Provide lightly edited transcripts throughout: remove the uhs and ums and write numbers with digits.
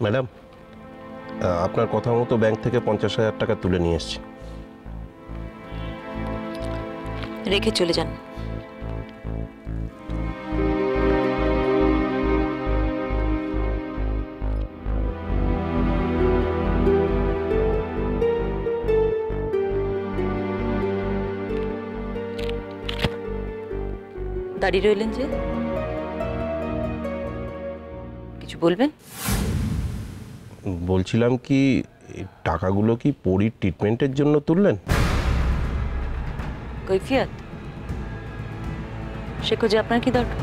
Madam, আপনার কথা মতো ব্যাংক থেকে 50,000 টাকা তুলে নিয়ে এসেছি। রেখে চলে যান। দাঁড়িয়ে রইলেন যে, কিছু বলবেন? বলছিলাম কি, টাকাগুলো কি পরীর ট্রিটমেন্টের জন্য তুললেন? কৈফিয়ত সে খোঁজে আপনার কি দরকার?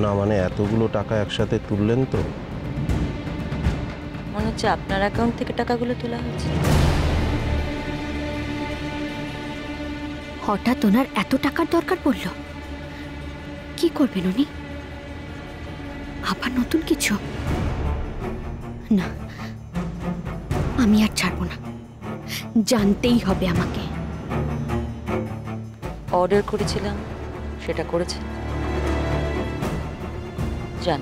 না মানে এতগুলো টাকা একসাথে তুললেন তো। মনে হচ্ছে আপনার অ্যাকাউন্ট থেকে টাকাগুলো তোলা হয়েছে। হঠাৎ ওনার এত টাকার দরকার পড়ল, কি করবেন উনি? আবার নতুন কিছু? না, আমি আর ছাড়বো না, জানতেই হবে আমাকে। অর্ডার করেছিলাম, সেটা করেছে। জান।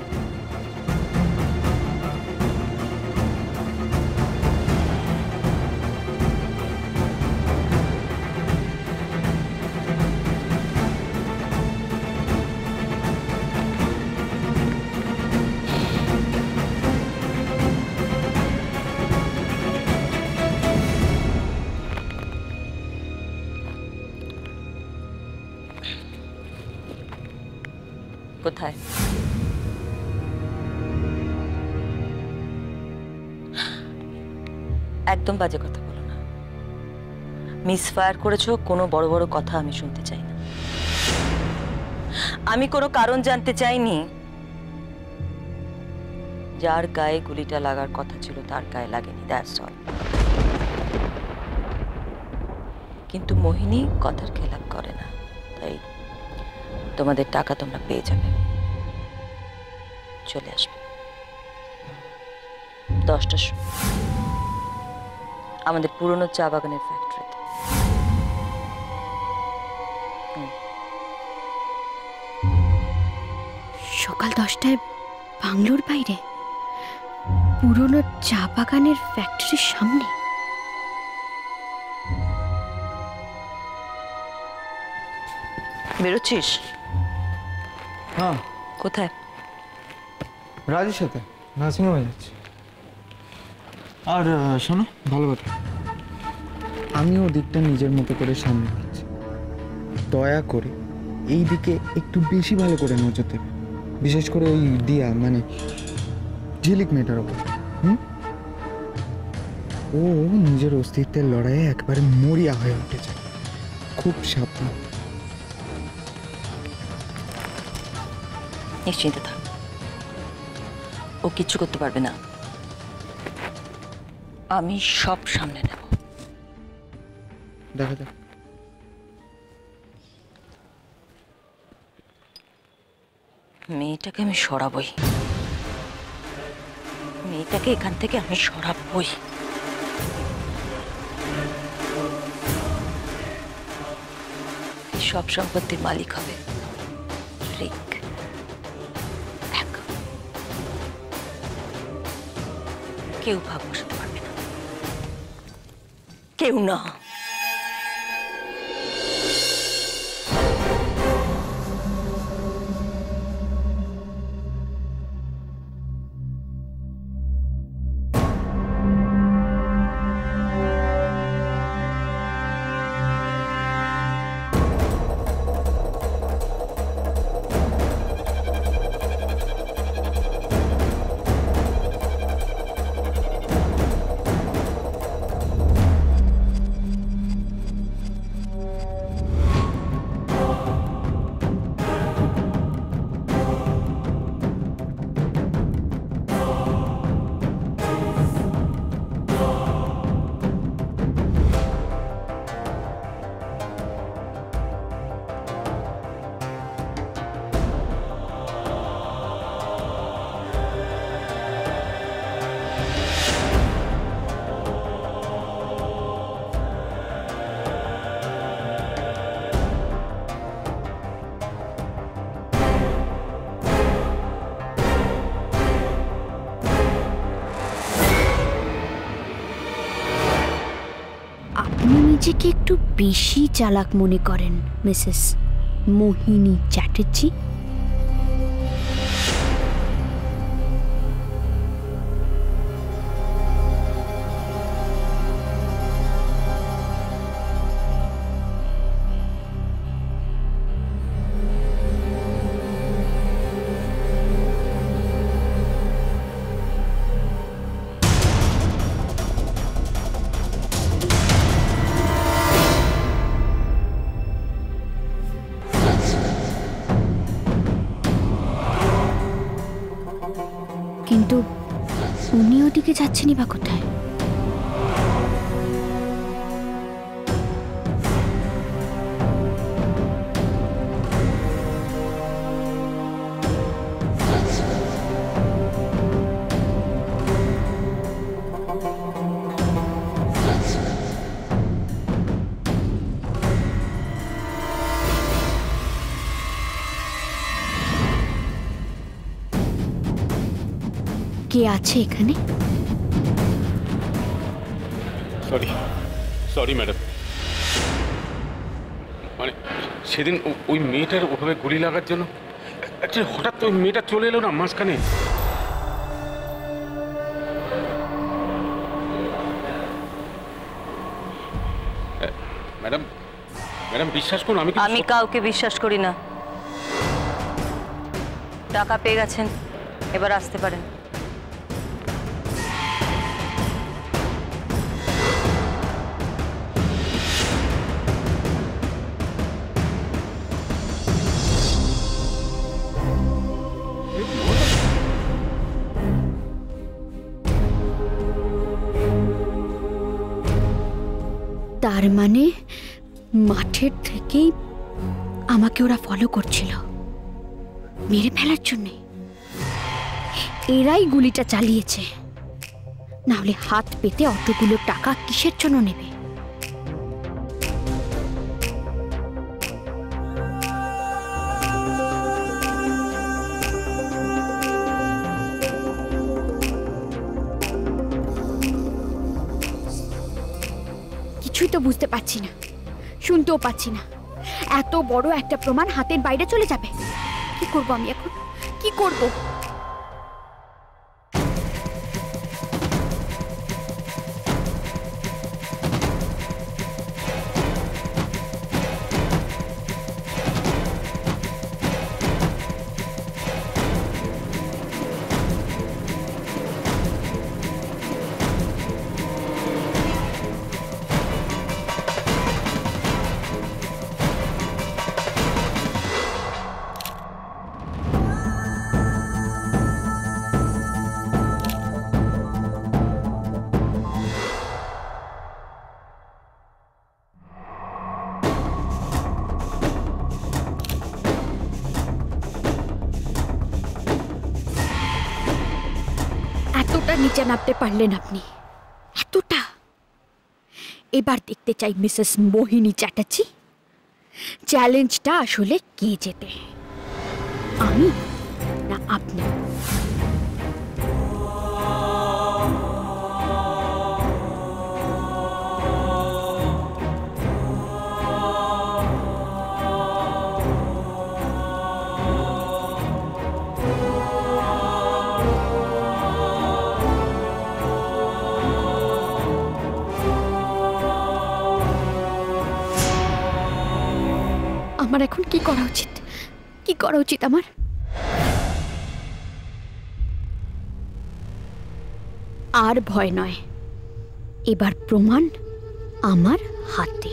কোথায়? একদম বাজে কথা বলো না। মিস ফায়ার করেছো, কোনো বড় বড় কথা আমি শুনতে চাই না। আমি কোনো কারণ জানতে চাইনি। যার গায়ে গুলিটা লাগার কথা ছিল তার গায়ে লাগেনি, দ্যাটস অল। কিন্তু মোহিনী কথার খেলাপ করে না, তাই তোমাদের টাকা তোমরা পেয়ে যাবে। চলে আসবে 10টার সময় আমাদের পুরনো চা বাগানের ফ্যাক্টরিতে। সকাল 10টায় বাংলোর বাইরে, পুরনো চা বাগানের ফ্যাক্টরির সামনে? বেরোচ্ছিস? হ্যাঁ। কোথায়? রাজের সাথে নার্সিংহোমে যাচ্ছি। আর শোনো, ভালো কথা, আমিও দিকটা নিজের মতো করে সামনে নিচ্ছি। দয়া করে এই দিকে একটু বেশি ভালো করে নজর দেবে, বিশেষ করে ওই দিয়া মানে ঝিলিক মেয়েটার ওপর। ও নিজের অস্তিত্বের লড়াইয়ে একবারে মরিয়া হয়ে উঠেছে, খুব সাবধান। নিশ্চিন্তে থাক, ও কিচ্ছু করতে পারবে না। আমি সব সামনে নেব। দেখা যাক। মেয়েটাকে আমি সরাবই, মেয়েটাকে এখান থেকে আমি সরাবই। সব সম্পত্তির মালিক হবে রিক। কেউ ভাগ বসাতে পারবে না, কেউ না। নিজেকে একটু বেশি চালাক মনে করেন মিসেস মোহিনী চ্যাটার্জি? কিন্তু উনি ওদিকে যাচ্ছেনই বা কোথায়? কে আছে এখানে? সরি ম্যাডাম, মানে সেদিন ওই মেয়েটার ওভাবে গুলি লাগার জন্য অ্যাকচুয়ালি হঠাৎ ওই মেয়েটা চলে এলো না মাঝখানে। ম্যাডাম ম্যাডাম বিশ্বাস করুন, আমি কাউকে বিশ্বাস করি না। টাকা পেয়ে গেছেন, এবার আসতে পারেন। তার মানে মাঠের থেকেই আমাকে ওরা ফলো করছিল মেরে ফেলার জন্যে। এরাই গুলিটা চালিয়েছে, না হলে হাত পেতে অতগুলো টাকা কিসের জন্য নেবে? কিছুই তো বুঝতে পারছি না, শুনতেও পাচ্ছি না। এত বড় একটা প্রমাণ হাতের বাইরে চলে যাবে। কি করব আমি এখন, কি করব? এতটা নিচে নামতে পারলেন আপনি, এতটা? এবার দেখতে চাই মিসেস মোহিনী চ্যাটার্জি, চ্যালেঞ্জটা আসলে কে জেতে, আমি না আপনি? আমার এখন কি করা উচিত, কি করা উচিত আমার? আর ভয় নয়, এবার প্রমাণ আমার হাতে।